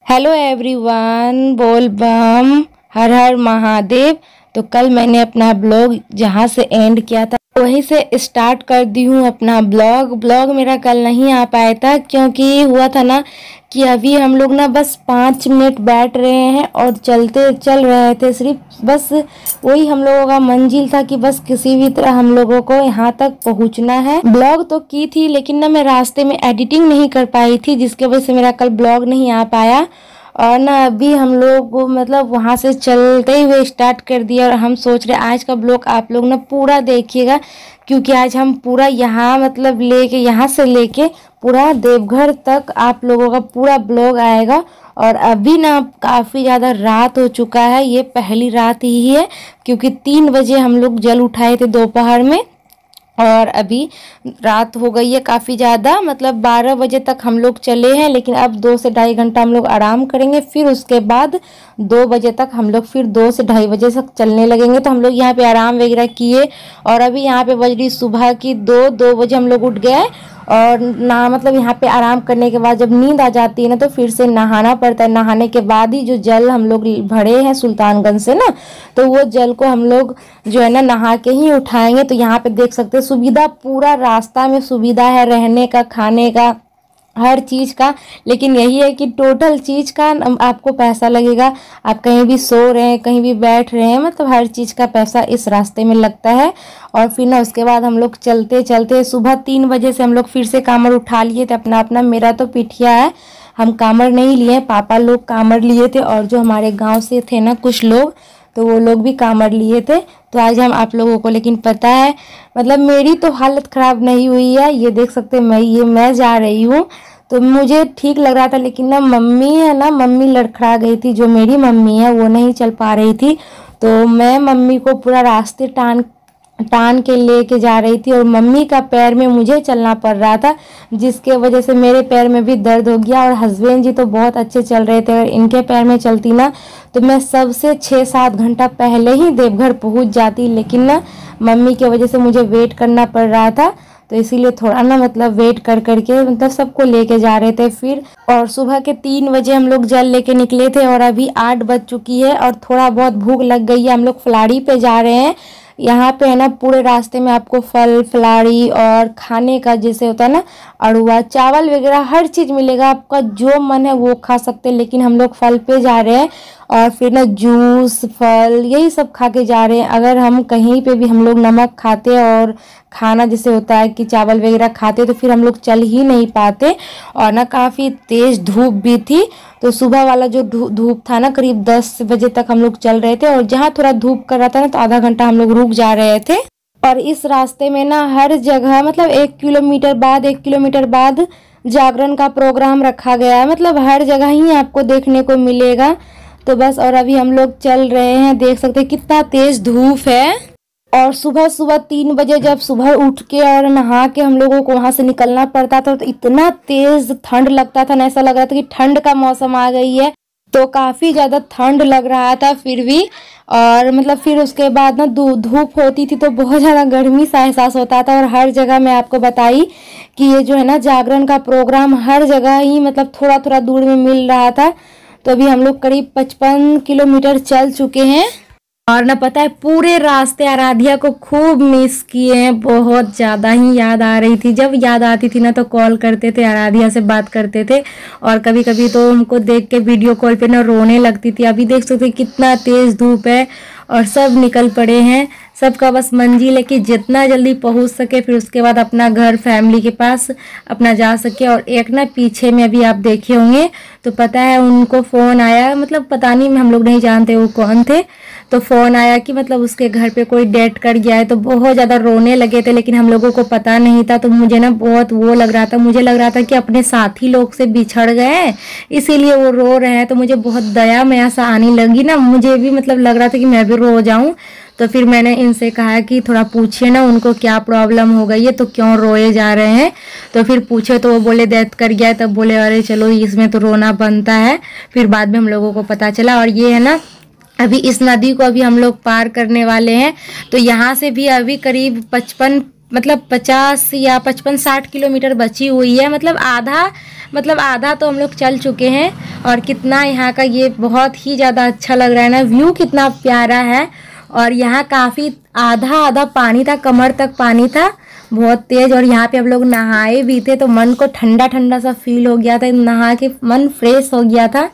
Hello everyone, बोल बम, हर हर महादेव। तो कल मैंने अपना ब्लॉग जहाँ से एंड किया था वहीं से स्टार्ट कर दी हूँ अपना ब्लॉग मेरा कल नहीं आ पाया था क्योंकि हुआ था ना कि अभी हम लोग ना बस 5 मिनट बैठ रहे हैं और चल रहे थे। सिर्फ बस वही हम लोगों का मंजिल था कि बस किसी भी तरह हम लोगों को यहाँ तक पहुँचना है। ब्लॉग तो की थी लेकिन ना मैं रास्ते में एडिटिंग नहीं कर पाई थी, जिसके वजह से मेरा कल ब्लॉग नहीं आ पाया। और ना अभी हम लोग मतलब वहाँ से चलते हुए स्टार्ट कर दिया और हम सोच रहे आज का ब्लॉग आप लोग ना पूरा देखिएगा, क्योंकि आज हम पूरा यहाँ मतलब यहाँ से लेके पूरा देवघर तक आप लोगों का पूरा ब्लॉग आएगा। और अभी ना काफ़ी ज़्यादा रात हो चुका है, ये पहली रात ही है क्योंकि 3 बजे हम लोग जल उठाए थे दोपहर में और अभी रात हो गई है काफ़ी ज़्यादा, मतलब 12 बजे तक हम लोग चले हैं। लेकिन अब 2 से ढाई घंटा हम लोग आराम करेंगे, फिर उसके बाद 2 बजे तक हम लोग फिर 2 से ढाई बजे तक चलने लगेंगे। तो हम लोग यहाँ पे आराम वगैरह किए और अभी यहाँ पे बज रही सुबह की 2 बजे हम लोग उठ गए। और ना मतलब यहाँ पे आराम करने के बाद जब नींद आ जाती है ना तो फिर से नहाना पड़ता है। नहाने के बाद ही जो जल हम लोग भरे हैं सुल्तानगंज से ना, तो वो जल को हम लोग जो है ना नहा के ही उठाएंगे। तो यहाँ पे देख सकते हैं सुविधा, पूरा रास्ता में सुविधा है, रहने का, खाने का, हर चीज़ का। लेकिन यही है कि टोटल चीज़ का आपको पैसा लगेगा। आप कहीं भी सो रहे हैं, कहीं भी बैठ रहे हैं, मतलब हर चीज़ का पैसा इस रास्ते में लगता है। और फिर ना उसके बाद हम लोग चलते चलते सुबह 3 बजे से हम लोग फिर से कामर उठा लिए थे अपना अपना। मेरा तो पिठिया है, हम कामर नहीं लिए, पापा लोग कामर लिए थे और जो हमारे गाँव से थे ना कुछ लोग, तो वो लोग भी कामर लिए थे। तो आज हम आप लोगों को, लेकिन पता है मतलब मेरी तो हालत ख़राब नहीं हुई है। ये देख सकते हैं मैं जा रही हूँ तो मुझे ठीक लग रहा था, लेकिन ना मम्मी है ना, मम्मी लड़खड़ा गई थी। जो मेरी मम्मी है वो नहीं चल पा रही थी, तो मैं मम्मी को पूरा रास्ते टान के लेके जा रही थी और मम्मी का पैर में मुझे चलना पड़ रहा था, जिसके वजह से मेरे पैर में भी दर्द हो गया। और हस्बैंड जी तो बहुत अच्छे चल रहे थे, अगर इनके पैर में चलती ना तो मैं सबसे 6-7 घंटा पहले ही देवघर पहुंच जाती। लेकिन ना मम्मी की वजह से मुझे वेट करना पड़ रहा था, तो इसीलिए थोड़ा ना मतलब वेट कर करके मतलब सबको लेके जा रहे थे फिर। और सुबह के 3 बजे हम लोग जल लेके निकले थे और अभी 8 बज चुकी है और थोड़ा बहुत भूख लग गई है। हम लोग फलाड़ी पे जा रहे हैं। यहाँ पे है ना पूरे रास्ते में आपको फल फलाड़ी और खाने का जैसे होता है ना अड़ुआ चावल वगैरह हर चीज़ मिलेगा, आपका जो मन है वो खा सकते हैं। लेकिन हम लोग फल पे जा रहे हैं और फिर ना जूस फल यही सब खा के जा रहे हैं। अगर हम कहीं पे भी हम लोग नमक खाते और खाना जैसे होता है कि चावल वगैरह खाते तो फिर हम लोग चल ही नहीं पाते। और ना काफ़ी तेज़ धूप भी थी, तो सुबह वाला जो धूप था ना करीब 10 बजे तक हम लोग चल रहे थे और जहाँ थोड़ा धूप कर रहा था ना तो आधा घंटा हम लोग रुक जा रहे थे। और इस रास्ते में ना हर जगह मतलब 1 किलोमीटर बाद जागरण का प्रोग्राम रखा गया है, मतलब हर जगह ही आपको देखने को मिलेगा। तो बस और अभी हम लोग चल रहे हैं, देख सकते हैं कितना तेज धूप है। और सुबह 3 बजे जब सुबह उठ के और नहा के हम लोगों को वहाँ से निकलना पड़ता था तो इतना तेज ठंड लगता था ना, ऐसा लग रहा था कि ठंड का मौसम आ गई है। तो काफ़ी ज़्यादा ठंड लग रहा था फिर भी। और मतलब फिर उसके बाद ना धूप होती थी तो बहुत ज़्यादा गर्मी सा एहसास होता था। और हर जगह मैं आपको बताई कि ये जो है ना जागरण का प्रोग्राम हर जगह ही मतलब थोड़ा थोड़ा दूर में मिल रहा था। तो अभी हम लोग करीब 55 किलोमीटर चल चुके हैं। और ना पता है पूरे रास्ते आराध्या को खूब मिस किए हैं, बहुत ज़्यादा ही याद आ रही थी। जब याद आती थी ना तो कॉल करते थे, आराध्या से बात करते थे और कभी कभी तो हमको देख के वीडियो कॉल पे ना रोने लगती थी। अभी देख सकते कितना तेज़ धूप है और सब निकल पड़े हैं। सबका बस मंजिल है कि जितना जल्दी पहुंच सके, फिर उसके बाद अपना घर फैमिली के पास अपना जा सके। और एक ना पीछे में अभी आप देखे होंगे तो पता है उनको फ़ोन आया, मतलब पता नहीं, हम लोग नहीं जानते वो कौन थे। तो फ़ोन आया कि मतलब उसके घर पे कोई डेथ कर गया है, तो बहुत ज़्यादा रोने लगे थे। लेकिन हम लोगों को पता नहीं था, तो मुझे ना बहुत वो लग रहा था, मुझे लग रहा था कि अपने साथी लोग से बिछड़ गए इसीलिए वो रो रहे हैं। तो मुझे बहुत दया में सा आने लगी ना, मुझे भी मतलब लग रहा था कि मैं भी रो जाऊं। तो फिर मैंने इनसे कहा कि थोड़ा पूछिए ना उनको क्या प्रॉब्लम हो गई है, तो क्यों रोए जा रहे हैं। तो फिर पूछे तो वो बोले डेथ कर गया है। तब बोले अरे चलो इसमें तो रोना बनता है। फिर बाद में हम लोगों को पता चला। और ये है ना अभी इस नदी को अभी हम लोग पार करने वाले हैं। तो यहाँ से भी अभी करीब 55 मतलब 50 या 55-60 किलोमीटर बची हुई है। मतलब आधा तो हम लोग चल चुके हैं। और कितना यहाँ का ये बहुत ही ज़्यादा अच्छा लग रहा है ना, व्यू कितना प्यारा है। और यहाँ काफ़ी आधा आधा पानी था, कमर तक पानी था, बहुत तेज़। और यहाँ पे हम लोग नहाए भी थे तो मन को ठंडा ठंडा सा फील हो गया था, नहा के मन फ्रेश हो गया था।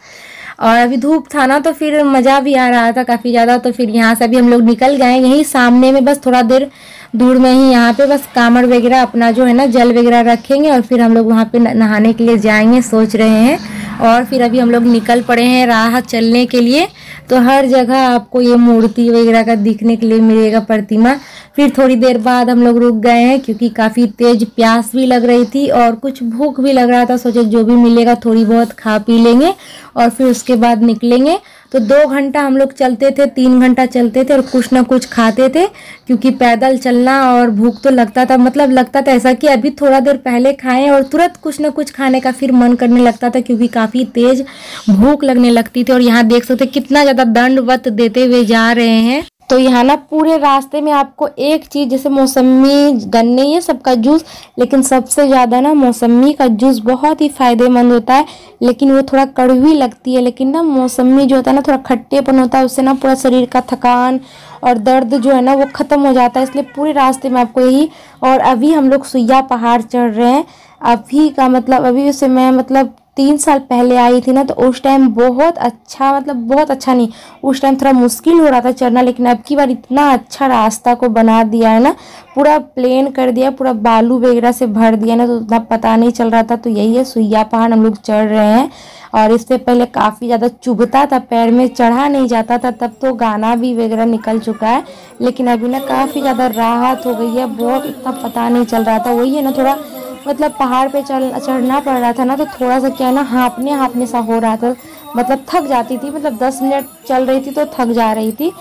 और अभी धूप था ना तो फिर मज़ा भी आ रहा था काफ़ी ज़्यादा। तो फिर यहाँ से अभी हम लोग निकल गए, यहीं सामने में बस थोड़ा देर दूर में ही यहाँ पे बस कामड़ वगैरह अपना जो है ना जल वगैरह रखेंगे और फिर हम लोग वहाँ पे नहाने के लिए जाएंगे सोच रहे हैं। और फिर अभी हम लोग निकल पड़े हैं राह चलने के लिए। तो हर जगह आपको ये मूर्ति वगैरह का दिखने के लिए मिलेगा, प्रतिमा। फिर थोड़ी देर बाद हम लोग रुक गए हैं क्योंकि काफ़ी तेज प्यास भी लग रही थी और कुछ भूख भी लग रहा था। सोचे जो भी मिलेगा थोड़ी बहुत खा पी लेंगे और फिर उसके बाद निकलेंगे। तो 2 घंटा हम लोग चलते थे, 3 घंटा चलते थे और कुछ ना कुछ खाते थे क्योंकि पैदल चलना और भूख तो लगता था। मतलब लगता था ऐसा कि अभी थोड़ा देर पहले खाएं और तुरंत कुछ ना कुछ खाने का फिर मन करने लगता था क्योंकि काफ़ी तेज भूख लगने लगती थी। और यहाँ देख सकते कितना ज़्यादा दंडवत देते हुए जा रहे हैं। तो यहाँ ना पूरे रास्ते में आपको एक चीज़ जैसे मौसमी, गन्ने, ये सबका जूस, लेकिन सबसे ज़्यादा ना मौसमी का जूस बहुत ही फ़ायदेमंद होता है। लेकिन वो थोड़ा कड़वी लगती है, लेकिन ना मौसमी जो होता है ना थोड़ा खट्टेपन होता है, उससे ना पूरा शरीर का थकान और दर्द जो है ना वो ख़त्म हो जाता है। इसलिए पूरे रास्ते में आपको यही। और अभी हम लोग सुइया पहाड़ चढ़ रहे हैं। अभी का मतलब अभी से मैं 3 साल पहले आई थी ना तो उस टाइम बहुत अच्छा, बहुत अच्छा नहीं, उस टाइम थोड़ा मुश्किल हो रहा था चढ़ना। लेकिन अब की बार इतना अच्छा रास्ता को बना दिया है ना, पूरा प्लेन कर दिया, पूरा बालू वगैरह से भर दिया ना, तो उतना पता नहीं चल रहा था। तो यही है सुइया पहाड़ हम लोग चढ़ रहे हैं। और इससे पहले काफ़ी ज़्यादा चुभता था, पैर में चढ़ा नहीं जाता था, तब तो गाना भी वगैरह निकल चुका है। लेकिन अभी ना काफ़ी ज़्यादा राहत हो गई है, बहुत इतना पता नहीं चल रहा था। वही है ना, थोड़ा पहाड़ पे चढ़ना पड़ रहा था ना तो थोड़ा सा क्या है ना हाँफने सा हो रहा था। थक जाती थी, 10 मिनट चल रही थी तो थक जा रही थी।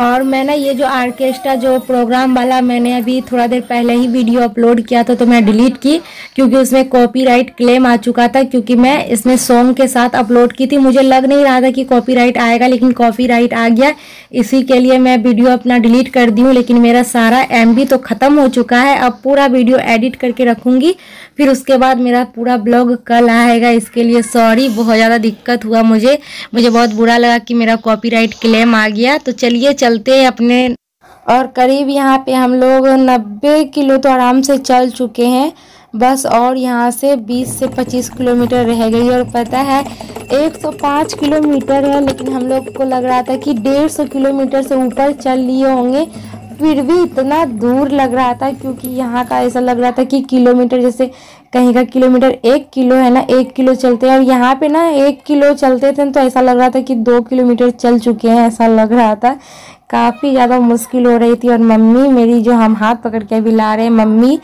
और मैंने ये जो ऑर्केस्ट्रा जो प्रोग्राम वाला मैंने अभी थोड़ा देर पहले ही वीडियो अपलोड किया था तो मैं डिलीट की क्योंकि उसमें कॉपीराइट क्लेम आ चुका था। क्योंकि मैं इसमें सॉन्ग के साथ अपलोड की थी, मुझे लग नहीं रहा था कि कॉपीराइट आएगा, लेकिन कॉपीराइट आ गया। इसी के लिए मैं वीडियो अपना डिलीट कर दी हूँ। लेकिन मेरा सारा MB तो ख़त्म हो चुका है, अब पूरा वीडियो एडिट करके रखूँगी, फिर उसके बाद मेरा पूरा ब्लॉग कल आएगा। इसके लिए सॉरी, बहुत ज़्यादा दिक्कत हुआ मुझे बहुत बुरा लगा कि मेरा कॉपीराइट क्लेम आ गया। तो चलिए चलते हैं अपने। और करीब यहाँ पे हम लोग 90 किलो तो आराम से चल चुके हैं बस। और यहाँ से 20 से 25 किलोमीटर रह गई। और पता है 105 किलोमीटर है, लेकिन हम लोग को लग रहा था कि 150 किलोमीटर से ऊपर चल लिए होंगे, फिर भी इतना दूर लग रहा था। क्योंकि यहाँ का ऐसा लग रहा था कि किलोमीटर, जैसे कहीं का किलोमीटर 1 किलो है ना, 1 किलो चलते हैं। और यहाँ पे ना 1 किलो चलते थे तो ऐसा लग रहा था कि 2 किलोमीटर चल चुके हैं, ऐसा लग रहा था। काफ़ी ज़्यादा मुश्किल हो रही थी। और मम्मी मेरी जो हम हाथ पकड़ के अभी ला रहे हैं, मम्मी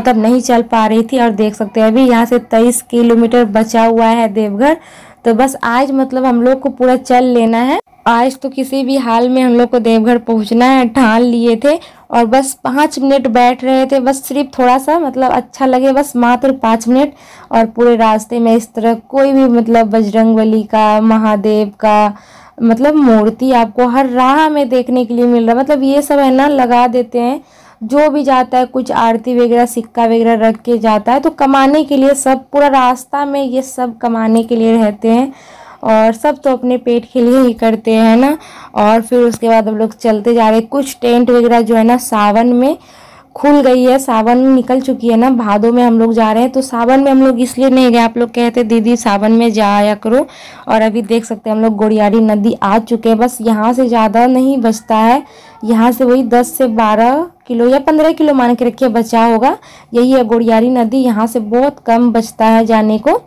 नहीं चल पा रही थी। और देख सकते हैं अभी यहाँ से 23 किलोमीटर बचा हुआ है देवघर। तो बस आज हम लोग को पूरा चल लेना है। आज तो किसी भी हाल में हम लोग को देवघर पहुंचना है, ठान लिए थे। और बस 5 मिनट बैठ रहे थे, बस सिर्फ थोड़ा सा अच्छा लगे, बस मात्र 5 मिनट। और पूरे रास्ते में इस तरह कोई भी बजरंगबली का, महादेव का मूर्ति आपको हर राह में देखने के लिए मिल रहा है। ये सब है ना लगा देते हैं, जो भी जाता है कुछ आरती वगैरह, सिक्का वगैरह रख के जाता है, तो कमाने के लिए, सब पूरा रास्ता में ये सब कमाने के लिए रहते हैं। और सब तो अपने पेट के लिए ही करते हैं ना। और फिर उसके बाद हम लोग चलते जा रहे हैं। कुछ टेंट वगैरह जो है ना सावन में खुल गई है, सावन निकल चुकी है ना, भादों में हम लोग जा रहे हैं। तो सावन में हम लोग इसलिए नहीं गए, आप लोग कहते दीदी सावन में जाया करो। और अभी देख सकते हैं हम लोग गोड़ियारी नदी आ चुके हैं। बस यहाँ से ज़्यादा नहीं बचता है, यहाँ से वही 10 से 12 किलो या 15 किलो मान के रखिए बचा होगा। यही है गोड़ियारी नदी, यहाँ से बहुत कम बचता है जाने को।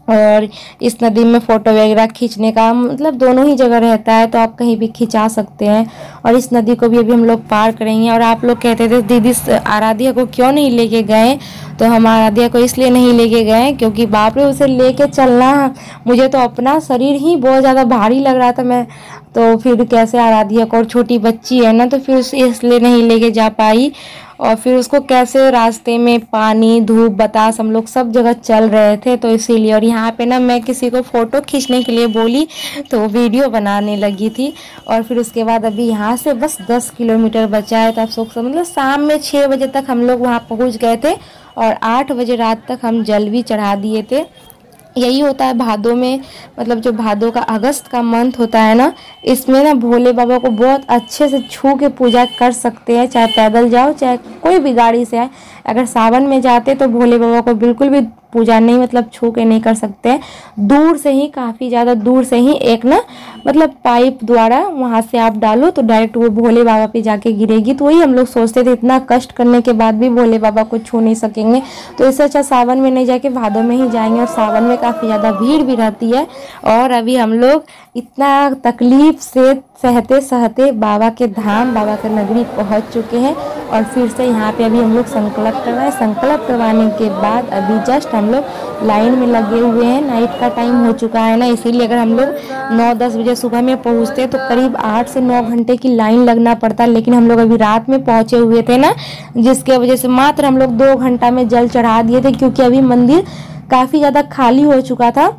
और इस नदी में फ़ोटो वगैरह खींचने का दोनों ही जगह रहता है, तो आप कहीं भी खिंचा सकते हैं। और इस नदी को भी अभी हम लोग पार करेंगे। और आप लोग कहते थे दीदी आराध्या को क्यों नहीं लेके गए, तो हम आराध्या को इसलिए नहीं लेके गए क्योंकि बाप रे उसे लेके चलना, मुझे तो अपना शरीर ही बहुत ज़्यादा भारी लग रहा था। मैं तो फिर कैसे आराध्या को, और छोटी बच्ची है ना, तो फिर इसलिए नहीं लेके जा पाई। और फिर उसको कैसे रास्ते में पानी धूप बतास हम लोग सब जगह चल रहे थे, तो इसीलिए। और यहाँ पे ना मैं किसी को फ़ोटो खींचने के लिए बोली तो वो वीडियो बनाने लगी थी। और फिर उसके बाद अभी यहाँ से बस 10 किलोमीटर बचा है, तो आप सोच मतलब शाम में 6 बजे तक हम लोग वहाँ पहुँच गए थे और 8 बजे रात तक हम जल भी चढ़ा दिए थे। यही होता है भादों में, मतलब जो भादों का अगस्त का मंथ होता है ना, इसमें ना भोले बाबा को बहुत अच्छे से छू के पूजा कर सकते हैं, चाहे पैदल जाओ चाहे कोई भी गाड़ी से आए। अगर सावन में जाते तो भोले बाबा को बिल्कुल भी पूजा नहीं, मतलब छू के नहीं कर सकते हैं। दूर से ही, काफ़ी ज़्यादा दूर से ही एक ना मतलब पाइप द्वारा वहाँ से आप डालो तो डायरेक्ट वो भोले बाबा पे जाके गिरेगी। तो वही हम लोग सोचते थे, इतना कष्ट करने के बाद भी भोले बाबा को छू नहीं सकेंगे, तो इससे अच्छा सावन में नहीं जाके भादों में ही जाएंगे। और सावन में काफ़ी ज़्यादा भीड़ भी रहती है। और अभी हम लोग इतना तकलीफ से सहते सहते बाबा के धाम, बाबा के नगरी पहुंच चुके हैं। और फिर से यहाँ पे अभी हम लोग संकल्प करवाए। संकल्प करवाने के बाद अभी जस्ट हम लोग लाइन में लगे हुए हैं। नाइट का टाइम हो चुका है ना, इसीलिए अगर हम लोग 9-10 बजे सुबह में पहुँचते तो करीब 8 से 9 घंटे की लाइन लगना पड़ता। लेकिन हम लोग अभी रात में पहुँचे हुए थे ना, जिसके वजह से मात्र हम लोग 2 घंटा में जल चढ़ा दिए थे, क्योंकि अभी मंदिर काफ़ी ज़्यादा खाली हो चुका था।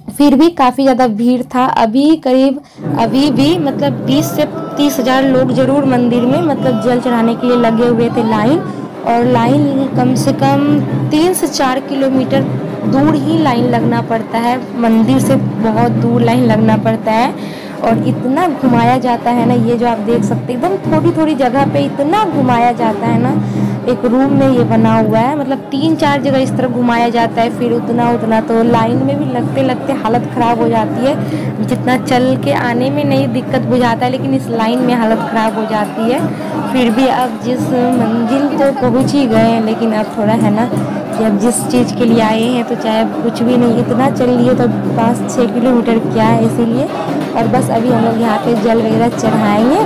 फिर भी काफ़ी ज़्यादा भीड़ था। अभी भी मतलब 20 से 30 हज़ार लोग जरूर मंदिर में मतलब जल चढ़ाने के लिए लगे हुए थे लाइन। और लाइन कम से कम 3 से 4 किलोमीटर दूर ही लाइन लगना पड़ता है, मंदिर से बहुत दूर लाइन लगना पड़ता है। और इतना घुमाया जाता है ना, ये जो आप देख सकते हैं एकदम थोड़ी थोड़ी जगह पे इतना घुमाया जाता है ना। एक रूम में ये बना हुआ है, मतलब 3-4 जगह इस तरह घुमाया जाता है, फिर उतना तो लाइन में भी लगते लगते हालत ख़राब हो जाती है। जितना चल के आने में नहीं दिक्कत बुझाता है, लेकिन इस लाइन में हालत ख़राब हो जाती है। फिर भी अब जिस मंजिल तो पहुँच ही गए हैं, लेकिन अब थोड़ा है ना कि अब जिस चीज़ के लिए आए हैं तो चाहे कुछ भी नहीं, इतना चल लिए तो 5-6 किलोमीटर क्या है, इसीलिए। और बस अभी हम लोग यहाँ पे जल वगैरह चढ़ाएंगे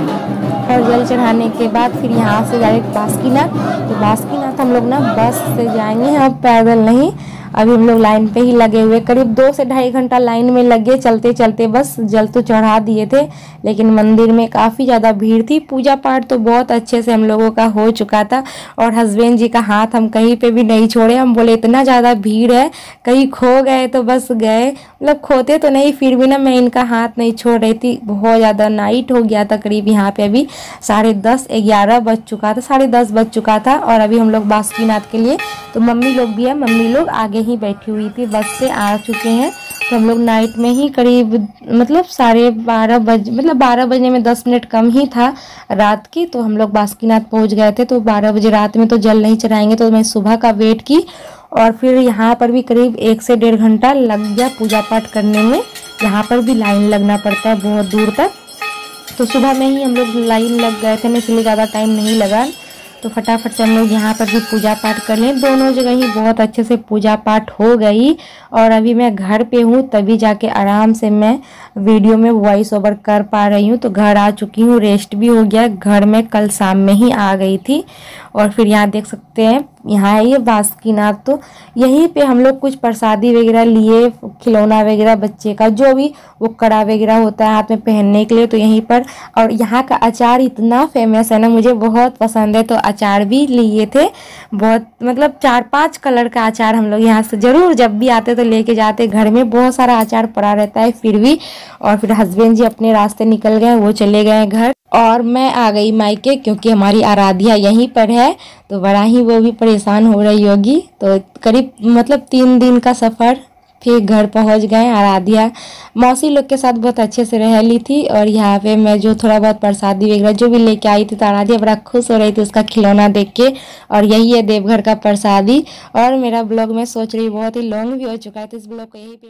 और जल चढ़ाने के बाद फिर यहाँ से डायरेक्ट बासुकीनाथ। तो बासुकीनाथ हम लोग ना बस से जाएंगे, अब पैदल नहीं। अभी हम लोग लाइन पे ही लगे हुए, करीब 2 से ढाई घंटा लाइन में लगे चलते चलते, बस जल तो चढ़ा दिए थे। लेकिन मंदिर में काफ़ी ज़्यादा भीड़ थी। पूजा पाठ तो बहुत अच्छे से हम लोगों का हो चुका था और हस्बैंड जी का हाथ हम कहीं पे भी नहीं छोड़े। हम बोले इतना ज़्यादा भीड़ है, कहीं खो गए तो बस गए, मतलब खोते तो नहीं, फिर भी ना मैं इनका हाथ नहीं छोड़ रही थी। बहुत ज़्यादा नाइट हो गया था, करीब यहाँ पे अभी 10:30-11 बज चुका था, 10:30 बज चुका था। और अभी हम लोग बासुकीनाथ के लिए, तो मम्मी लोग भी है, मम्मी लोग आगे ही बैठी हुई थी, बस से आ चुके हैं। तो हम लोग नाइट में ही करीब मतलब 12:30 बजे, मतलब 12 बजने में 10 मिनट कम ही था रात की, तो हम लोग बासुकीनाथ पहुंच गए थे। तो 12 बजे रात में तो जल नहीं चढ़ाएंगे, तो मैं सुबह का वेट की। और फिर यहाँ पर भी करीब 1 से 1.5 घंटा लग गया पूजा पाठ करने में। यहाँ पर भी लाइन लगना पड़ता है बहुत दूर तक, तो सुबह में ही हम लोग लाइन लग गए थे, इसलिए ज़्यादा टाइम नहीं लगा। तो फटाफट से हम लोग यहाँ पर भी पूजा पाठ कर लें। दोनों जगह ही बहुत अच्छे से पूजा पाठ हो गई। और अभी मैं घर पे हूँ, तभी जाके आराम से मैं वीडियो में वॉइस ओवर कर पा रही हूँ। तो घर आ चुकी हूँ, रेस्ट भी हो गया। घर में कल शाम में ही आ गई थी। और फिर यहाँ देख सकते हैं, यहाँ है ये बासुकीनाथ। तो यहीं पे हम लोग कुछ प्रसादी वगैरह लिए, खिलौना वगैरह बच्चे का जो भी वो कड़ा वगैरह होता है हाथ में पहनने के लिए, तो यहीं पर। और यहाँ का अचार इतना फेमस है ना, मुझे बहुत पसंद है, तो अचार भी लिए थे बहुत, मतलब 4-5 कलर का अचार हम लोग यहाँ से जरूर जब भी आते तो लेके जाते। घर में बहुत सारा अचार पड़ा रहता है फिर भी। और फिर हस्बैंड जी अपने रास्ते निकल गए, वो चले गए घर, और मैं आ गई मायके, क्योंकि हमारी आराध्या यहीं पर है। तो बड़ा ही वो भी परेशान हो रही होगी। तो करीब मतलब 3 दिन का सफ़र, फिर घर पहुंच गए। आराध्या मौसी लोग के साथ बहुत अच्छे से रह ली थी। और यहाँ पे मैं जो थोड़ा बहुत प्रसादी वगैरह जो भी लेके आई थी, तो आराध्या बड़ा खुश हो रही थी उसका खिलौना देख के। और यही है देवघर का प्रसादी। और मेरा ब्लॉग मैं सोच रही बहुत ही लॉन्ग भी हो चुका है, तो इस ब्लॉग को यही पे